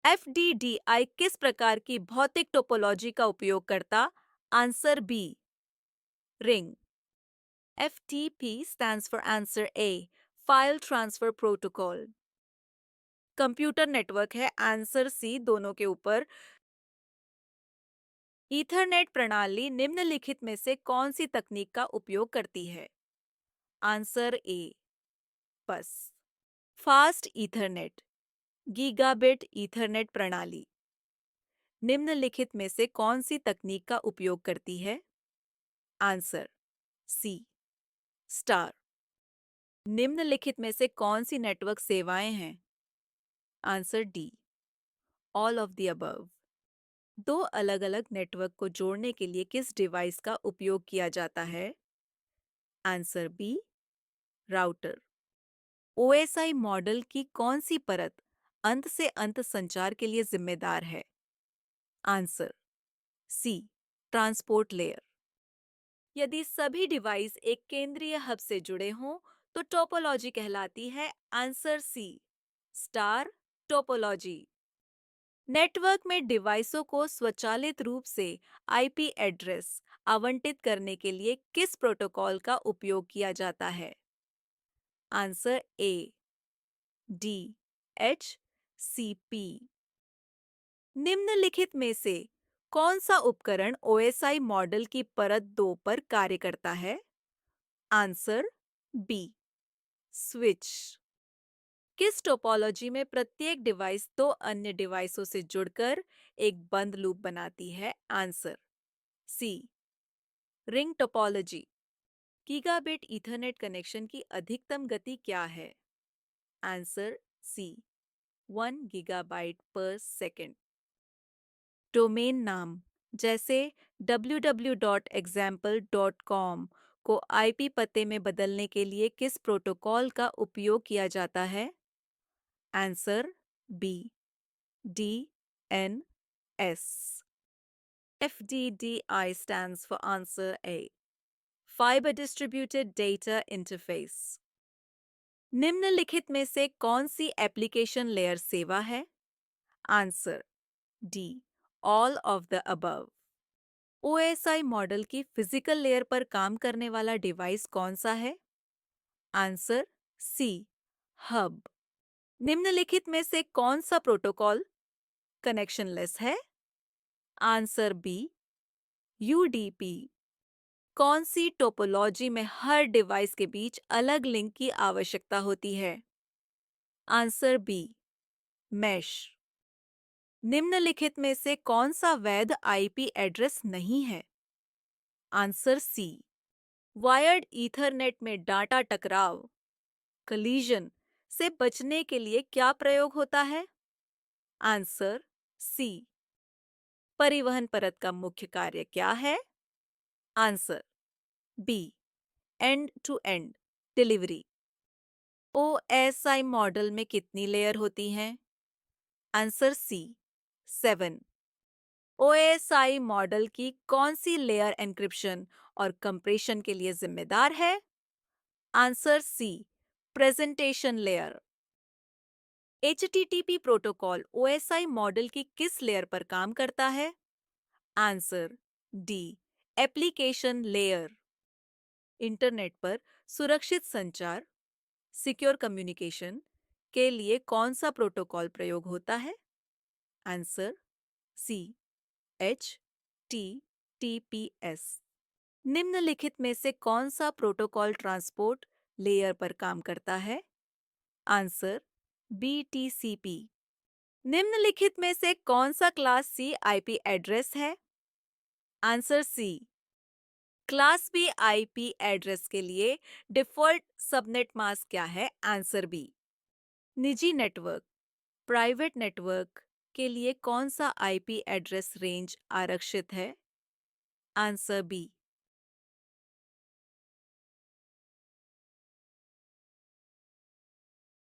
FDDI किस प्रकार की भौतिक टोपोलॉजी का उपयोग करता? Answer B, ring. FTP stands for answer A, file transfer protocol. Computer network है आंसर सी दोनों के ऊपर। ईथरनेट प्रणाली निम्नलिखित में से कौन सी तकनीक का उपयोग करती है? आंसर ए, बस। फास्ट ईथरनेट, गीगाबिट ईथरनेट प्रणाली निम्नलिखित में से कौन सी तकनीक का उपयोग करती है? Answer C, star. निम्नलिखित में से कौन सी नेटवर्क सेवाएं हैं? Answer D, all of the above. दो अलग अलग नेटवर्क को जोड़ने के लिए किस डिवाइस का उपयोग किया जाता है? Answer B, router. OSI model की कौन सी परत अंत से अंत संचार के लिए जिम्मेदार है? Answer C, transport layer. यदि सभी डिवाइस एक केंद्रीय हब से जुड़े हों तो टोपोलॉजी कहलाती है? Answer C, star topology. Network में डिवाइसों को स्वचालित रूप से आईपी एड्रेस आवंटित करने के लिए किस प्रोटोकॉल का उपयोग किया जाता है? Answer A, D H C P. निम्नलिखित में से कौन सा उपकरण ओएसआई मॉडल की परत 2 पर कार्य करता है? Answer B, switch. किस टोपोलॉजी में प्रत्येक डिवाइस दो अन्य डिवाइसों से जुड़कर एक बंद लूप बनाती है? Answer C, ring topology. Gigabit ethernet connection की अधिकतम गति क्या है? आंसर सी, 1 गीगाबाइट पर सेकेंड। डोमेन नाम जैसे www.example.com को आईपी पते में बदलने के लिए किस प्रोटोकॉल का उपयोग किया जाता है? Answer B, DNS। FDDI stands for answer A, Fiber Distributed Data Interface। निम्नलिखित में से कौन सी एप्लीकेशन लेयर सेवा है? Answer D, all of the above. OSI model की फिजिकल लेयर पर काम करने वाला डिवाइस कौन सा है? Answer C, hub. निम्नलिखित में से कौन सा प्रोटोकॉल कनेक्शनलेस है? Answer B, UDP. कौन सी टोपोलॉजी में हर डिवाइस के बीच अलग लिंक की आवश्यकता होती है? Answer B, mesh. निम्नलिखित में से कौन सा वैध आईपी एड्रेस नहीं है? आंसर सी, वायर्ड ईथरनेट में डाटा टकराव कलीजन से बचने के लिए क्या प्रयोग होता है? आंसर सी, परिवहन परत का मुख्य कार्य क्या है? Answer B, end to end delivery. OSI model में कितनी लेयर होती हैं? Answer C, 7। ओएसआई मॉडल की कौन सी लेयर एन्क्रिप्शन और कंप्रेशन के लिए जिम्मेदार है? Answer C, presentation layer. HTTP protocol OSI model की किस लेयर पर काम करता है? Answer D, application layer. Internet पर सुरक्षित संचार सिक्योर कम्युनिकेशन के लिए कौन सा प्रोटोकॉल प्रयोग होता है? Answer C, HTTPS। निम्नलिखित में से कौन सा प्रोटोकॉल ट्रांसपोर्ट लेयर पर काम करता है? Answer BTCP। निम्नलिखित में से कौन सा क्लास सी आईपी एड्रेस है? Answer C, class B IP address के लिए डिफॉल्ट सबनेट मास्क क्या है? आंसर बी, निजी नेटवर्क प्राइवेट नेटवर्क के लिए कौन सा आईपी एड्रेस रेंज आरक्षित है? Answer B,